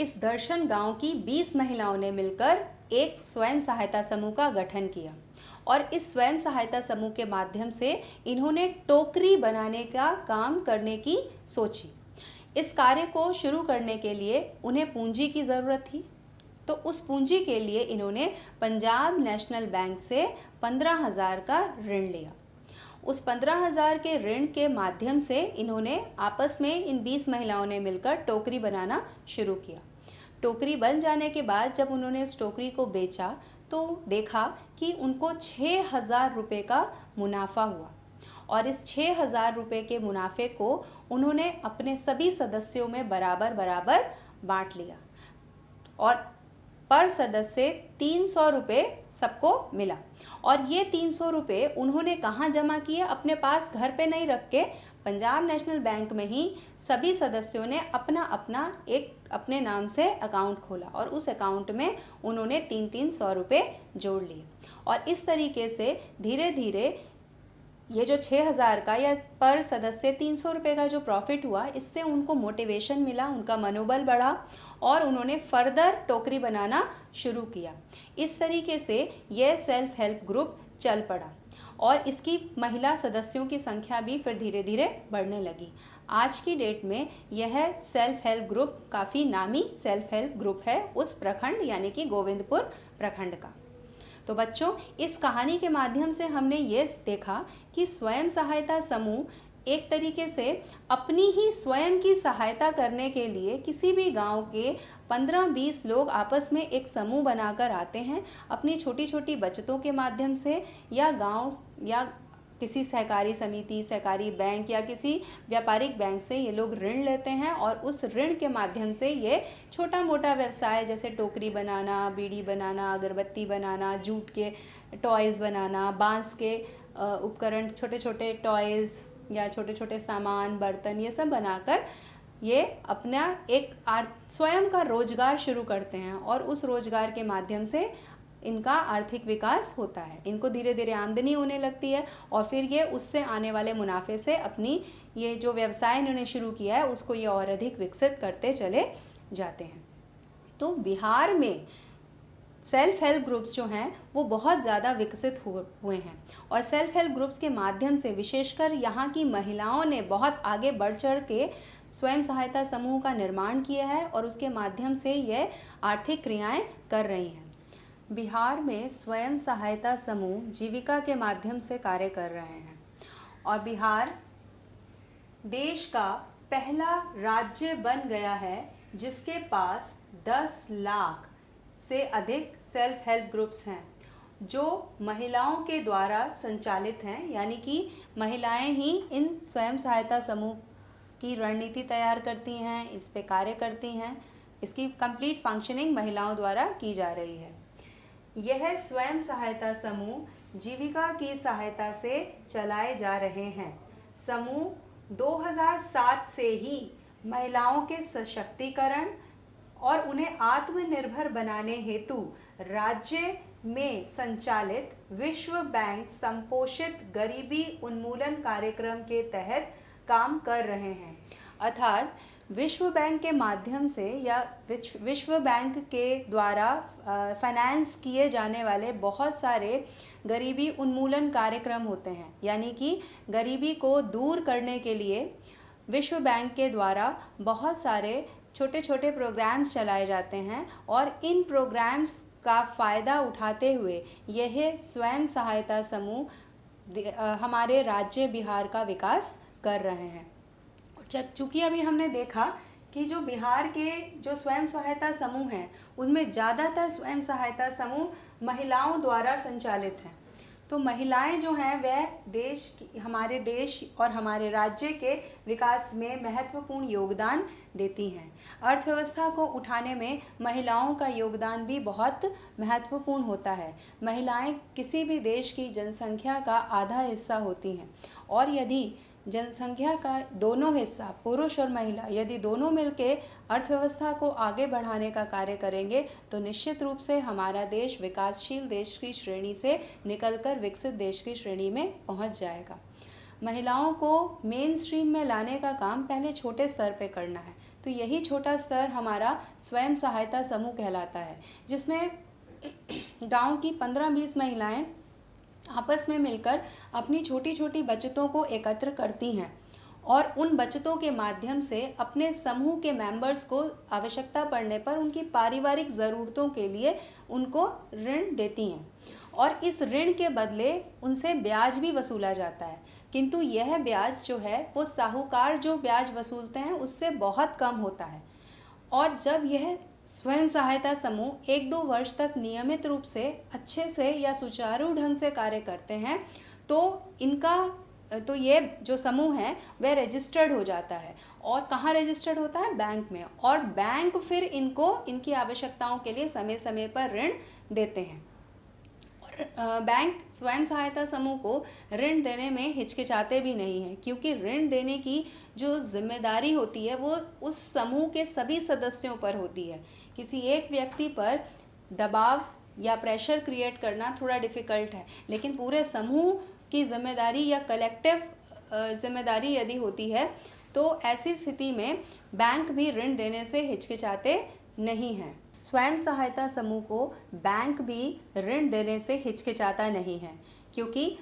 इस दर्शन गांव की 20 महिलाओं ने मिलकर एक स्वयं सहायता समूह का गठन किया और इस स्वयं सहायता समूह के माध्यम से इन्होंने टोकरी बनाने का काम करने की सोची। इस कार्य को शुरू करने के लिए उन्हें पूंजी की ज़रूरत थी, तो उस पूंजी के लिए इन्होंने पंजाब नेशनल बैंक से 15,000 का ऋण लिया। उस 15,000 के ऋण के माध्यम से इन्होंने आपस में इन 20 महिलाओं ने मिलकर टोकरी बनाना शुरू किया। टोकरी बन जाने के बाद जब उन्होंने इस टोकरी को बेचा तो देखा कि उनको 6,000 रुपये का मुनाफा हुआ और इस 6,000 रुपये के मुनाफे को उन्होंने अपने सभी सदस्यों में बराबर बराबर बांट लिया और पर सदस्य 300 रुपये सबको मिला। और ये 300 रुपये उन्होंने कहाँ जमा किए? अपने पास घर पे नहीं रख के पंजाब नेशनल बैंक में ही सभी सदस्यों ने अपना अपना एक अपने नाम से अकाउंट खोला और उस अकाउंट में उन्होंने 300 रुपये जोड़ लिए। और इस तरीके से धीरे धीरे ये जो 6,000 का या पर सदस्य 300 रुपये का जो प्रॉफिट हुआ, इससे उनको मोटिवेशन मिला, उनका मनोबल बढ़ा और उन्होंने फर्दर टोकरी बनाना शुरू किया। इस तरीके से यह सेल्फ हेल्प ग्रुप चल पड़ा और इसकी महिला सदस्यों की संख्या भी फिर धीरे धीरे बढ़ने लगी। आज की डेट में यह सेल्फ हेल्प ग्रुप काफ़ी नामी सेल्फ हेल्प ग्रुप है उस प्रखंड यानी कि गोविंदपुर प्रखंड का। तो बच्चों, इस कहानी के माध्यम से हमने ये देखा कि स्वयं सहायता समूह एक तरीके से अपनी ही स्वयं की सहायता करने के लिए किसी भी गांव के 15-20 लोग आपस में एक समूह बनाकर आते हैं, अपनी छोटी छोटी बचतों के माध्यम से या गांव या किसी सहकारी समिति, सहकारी बैंक या किसी व्यापारिक बैंक से ये लोग ऋण लेते हैं और उस ऋण के माध्यम से ये छोटा मोटा व्यवसाय जैसे टोकरी बनाना, बीड़ी बनाना, अगरबत्ती बनाना, जूट के टॉयज़ बनाना, बांस के उपकरण, छोटे छोटे टॉयज़ या छोटे छोटे सामान, बर्तन, ये सब बनाकर ये अपना एक स्वयं का रोजगार शुरू करते हैं और उस रोजगार के माध्यम से इनका आर्थिक विकास होता है। इनको धीरे धीरे आमदनी होने लगती है और फिर ये उससे आने वाले मुनाफे से अपनी ये जो व्यवसाय इन्होंने शुरू किया है उसको ये और अधिक विकसित करते चले जाते हैं। तो बिहार में सेल्फ हेल्प ग्रुप्स जो हैं वो बहुत ज़्यादा विकसित हुए हैं और सेल्फ हेल्प ग्रुप्स के माध्यम से विशेषकर यहाँ की महिलाओं ने बहुत आगे बढ़ चढ़ के स्वयं सहायता समूह का निर्माण किया है और उसके माध्यम से ये आर्थिक क्रियाएं कर रही हैं। बिहार में स्वयं सहायता समूह जीविका के माध्यम से कार्य कर रहे हैं और बिहार देश का पहला राज्य बन गया है जिसके पास 10 लाख से अधिक सेल्फ हेल्प ग्रुप्स हैं जो महिलाओं के द्वारा संचालित हैं, यानी कि महिलाएं ही इन स्वयं सहायता समूह की रणनीति तैयार करती हैं, इस पे कार्य करती हैं, इसकी कंप्लीट फंक्शनिंग महिलाओं द्वारा की जा रही है। यह स्वयं सहायता समूह जीविका की सहायता से चलाए जा रहे हैं। समूह 2007 से ही महिलाओं के सशक्तिकरण और उन्हें आत्मनिर्भर बनाने हेतु राज्य में संचालित विश्व बैंक संपोषित गरीबी उन्मूलन कार्यक्रम के तहत काम कर रहे हैं। अर्थात विश्व बैंक के माध्यम से या विश्व बैंक के द्वारा फाइनेंस किए जाने वाले बहुत सारे गरीबी उन्मूलन कार्यक्रम होते हैं, यानी कि गरीबी को दूर करने के लिए विश्व बैंक के द्वारा बहुत सारे छोटे छोटे प्रोग्राम्स चलाए जाते हैं और इन प्रोग्राम्स का फ़ायदा उठाते हुए यह स्वयं सहायता समूह हमारे राज्य बिहार का विकास कर रहे हैं। चूँकि अभी हमने देखा कि जो बिहार के जो स्वयं सहायता समूह हैं उनमें ज़्यादातर स्वयं सहायता समूह महिलाओं द्वारा संचालित हैं, तो महिलाएं जो हैं वह हमारे देश और हमारे राज्य के विकास में महत्वपूर्ण योगदान देती हैं। अर्थव्यवस्था को उठाने में महिलाओं का योगदान भी बहुत महत्वपूर्ण होता है। महिलाएं किसी भी देश की जनसंख्या का आधा हिस्सा होती हैं और यदि जनसंख्या का दोनों हिस्सा पुरुष और महिला यदि दोनों मिलके अर्थव्यवस्था को आगे बढ़ाने का कार्य करेंगे तो निश्चित रूप से हमारा देश विकासशील देश की श्रेणी से निकलकर विकसित देश की श्रेणी में पहुंच जाएगा। महिलाओं को मेन स्ट्रीम में लाने का काम पहले छोटे स्तर पे करना है, तो यही छोटा स्तर हमारा स्वयं सहायता समूह कहलाता है, जिसमें गांव की 15-20 महिलाएं आपस में मिलकर अपनी छोटी छोटी बचतों को एकत्र करती हैं और उन बचतों के माध्यम से अपने समूह के मेंबर्स को आवश्यकता पड़ने पर उनकी पारिवारिक ज़रूरतों के लिए उनको ऋण देती हैं और इस ऋण के बदले उनसे ब्याज भी वसूला जाता है। किंतु यह ब्याज जो है वो साहूकार जो ब्याज वसूलते हैं उससे बहुत कम होता है। और जब यह स्वयं सहायता समूह 1-2 वर्ष तक नियमित रूप से अच्छे से या सुचारू ढंग से कार्य करते हैं तो ये जो समूह है वह रजिस्टर्ड हो जाता है। और कहाँ रजिस्टर्ड होता है? बैंक में। और बैंक फिर इनको इनकी आवश्यकताओं के लिए समय समय पर ऋण देते हैं। और बैंक स्वयं सहायता समूह को ऋण देने में हिचकिचाते भी नहीं हैं, क्योंकि ऋण देने की जो जिम्मेदारी होती है वो उस समूह के सभी सदस्यों पर होती है। किसी एक व्यक्ति पर दबाव या प्रेशर क्रिएट करना थोड़ा डिफ़िकल्ट है, लेकिन पूरे समूह की जिम्मेदारी या कलेक्टिव जिम्मेदारी यदि होती है तो ऐसी स्थिति में बैंक भी ऋण देने से हिचकिचाते नहीं हैं। स्वयं सहायता समूह को बैंक भी ऋण देने से हिचकिचाता नहीं है, क्योंकि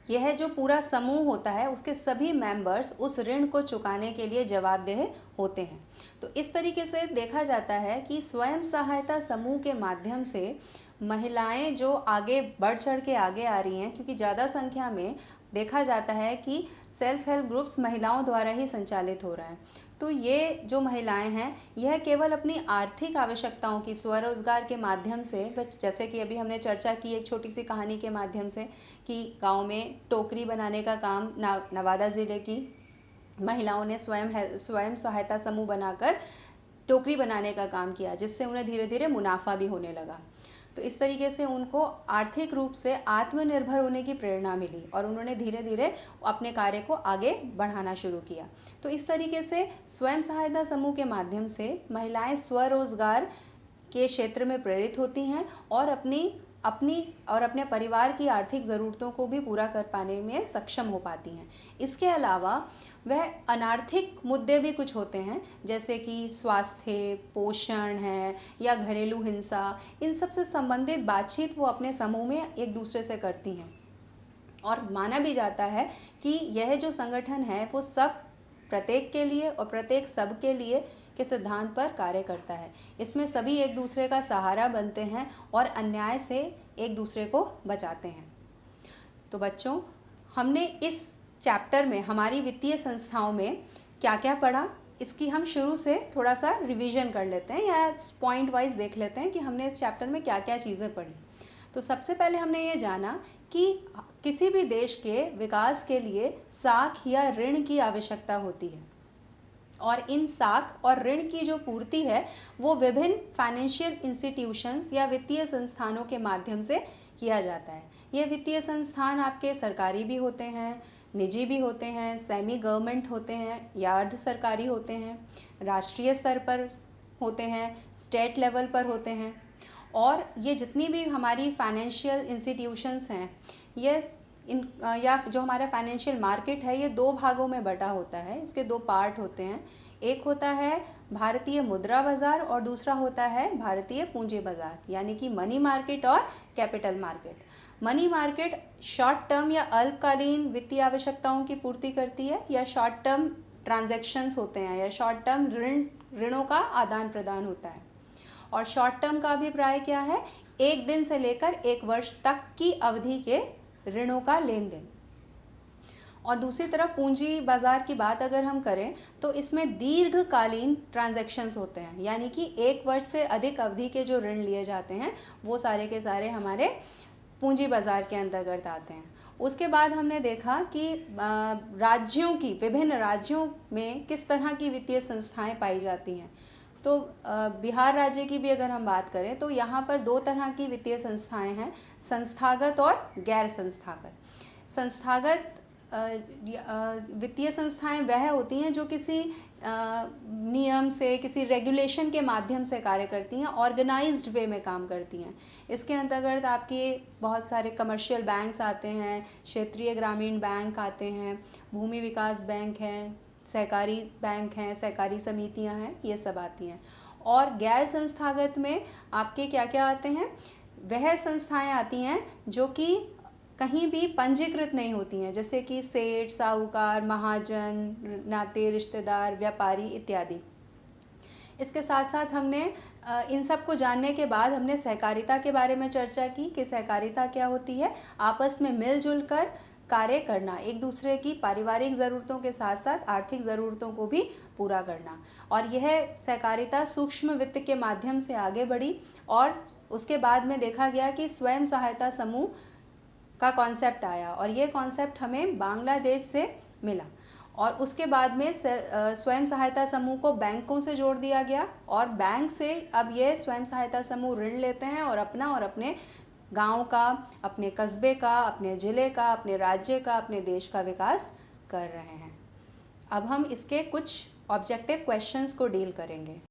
यह जो पूरा समूह होता है उसके सभी मेंबर्स उस ऋण को चुकाने के लिए जवाबदेह होते हैं। तो इस तरीके से देखा जाता है कि स्वयं सहायता समूह के माध्यम से महिलाएं जो आगे बढ़ चढ़ के आगे आ रही हैं, क्योंकि ज़्यादा संख्या में देखा जाता है कि सेल्फ हेल्प ग्रुप्स महिलाओं द्वारा ही संचालित हो रहा है। तो ये जो महिलाएं हैं यह केवल अपनी आर्थिक आवश्यकताओं की स्वरोजगार के माध्यम से, जैसे कि अभी हमने चर्चा की एक छोटी सी कहानी के माध्यम से कि गांव में टोकरी बनाने का काम नवादा ज़िले की महिलाओं ने स्वयं सहायता समूह बनाकर टोकरी बनाने का काम किया, जिससे उन्हें धीरे धीरे मुनाफा भी होने लगा। तो इस तरीके से उनको आर्थिक रूप से आत्मनिर्भर होने की प्रेरणा मिली और उन्होंने धीरे धीरे अपने कार्य को आगे बढ़ाना शुरू किया। तो इस तरीके से स्वयं सहायता समूह के माध्यम से महिलाएं स्वरोजगार के क्षेत्र में प्रेरित होती हैं और अपने परिवार की आर्थिक ज़रूरतों को भी पूरा कर पाने में सक्षम हो पाती हैं। इसके अलावा वह अनार्थिक मुद्दे भी कुछ होते हैं, जैसे कि स्वास्थ्य, पोषण है या घरेलू हिंसा, इन सब से संबंधित बातचीत वो अपने समूह में एक दूसरे से करती हैं। और माना भी जाता है कि यह जो संगठन है वो सब प्रत्येक के लिए और प्रत्येक सब के लिए के सिद्धांत पर कार्य करता है। इसमें सभी एक दूसरे का सहारा बनते हैं और अन्याय से एक दूसरे को बचाते हैं। तो बच्चों, हमने इस चैप्टर में हमारी वित्तीय संस्थाओं में क्या क्या पढ़ा, इसकी हम शुरू से थोड़ा सा रिवीजन कर लेते हैं या पॉइंट वाइज देख लेते हैं कि हमने इस चैप्टर में क्या क्या चीज़ें पढ़ी। तो सबसे पहले हमने ये जाना कि किसी भी देश के विकास के लिए साख या ऋण की आवश्यकता होती है और इन साख और ऋण की जो पूर्ति है वो विभिन्न फाइनेंशियल इंस्टीट्यूशंस या वित्तीय संस्थानों के माध्यम से किया जाता है। ये वित्तीय संस्थान आपके सरकारी भी होते हैं, निजी भी होते हैं, सेमी गवर्नमेंट होते हैं या अर्ध सरकारी होते हैं, राष्ट्रीय स्तर पर होते हैं, स्टेट लेवल पर होते हैं। और ये जितनी भी हमारी फाइनेंशियल इंस्टीट्यूशंस हैं या जो हमारा फाइनेंशियल मार्केट है ये दो भागों में बटा होता है। इसके दो पार्ट होते हैं, एक होता है भारतीय मुद्रा बाज़ार और दूसरा होता है भारतीय पूंजी बाज़ार, यानी कि मनी मार्केट और capital market. Money market short term या अल्पकालीन वित्तीय आवश्यकताओं की पूर्ति करती है या शॉर्ट टर्म ट्रांजैक्शंस होते हैं या शॉर्ट टर्म ऋणों का आदान प्रदान होता है। और शॉर्ट टर्म का अभिप्राय क्या है? 1 दिन से लेकर 1 वर्ष तक की अवधि के ऋणों का लेन देन। और दूसरी तरफ पूंजी बाजार की बात अगर हम करें तो इसमें दीर्घकालीन ट्रांजैक्शंस होते हैं, यानी कि 1 वर्ष से अधिक अवधि के जो ऋण लिए जाते हैं वो सारे के सारे हमारे पूंजी बाजार के अंतर्गत आते हैं। उसके बाद हमने देखा कि विभिन्न राज्यों में किस तरह की वित्तीय संस्थाएं पाई जाती हैं। तो बिहार राज्य की भी अगर हम बात करें तो यहाँ पर 2 तरह की वित्तीय संस्थाएं हैं, संस्थागत और गैर संस्थागत। संस्थागत वित्तीय संस्थाएं वह होती हैं जो किसी नियम से, किसी रेगुलेशन के माध्यम से कार्य करती हैं, ऑर्गेनाइज्ड वे में काम करती हैं। इसके अंतर्गत आपके बहुत सारे कमर्शियल बैंक्स आते हैं, क्षेत्रीय ग्रामीण बैंक आते हैं, भूमि विकास बैंक हैं, सहकारी बैंक हैं, सहकारी समितियां हैं, ये सब आती हैं। और गैर संस्थागत में आपके क्या क्या आते हैं? वह संस्थाएं आती हैं जो कि कहीं भी पंजीकृत नहीं होती हैं, जैसे कि सेठ, साहूकार, महाजन, नाते रिश्तेदार, व्यापारी इत्यादि। इसके साथ साथ हमने इन सब को जानने के बाद हमने सहकारिता के बारे में चर्चा की कि सहकारिता क्या होती है। आपस में मिलजुल कर कार्य करना, एक दूसरे की पारिवारिक ज़रूरतों के साथ साथ आर्थिक ज़रूरतों को भी पूरा करना। और यह सहकारिता सूक्ष्म वित्त के माध्यम से आगे बढ़ी और उसके बाद में देखा गया कि स्वयं सहायता समूह का कॉन्सेप्ट आया और ये कॉन्सेप्ट हमें बांग्लादेश से मिला। और उसके बाद में स्वयं सहायता समूह को बैंकों से जोड़ दिया गया और बैंक से अब ये स्वयं सहायता समूह ऋण लेते हैं और अपना और अपने गांव का, अपने कस्बे का, अपने ज़िले का, अपने राज्य का, अपने देश का विकास कर रहे हैं। अब हम इसके कुछ ऑब्जेक्टिव क्वेश्चंस को डील करेंगे।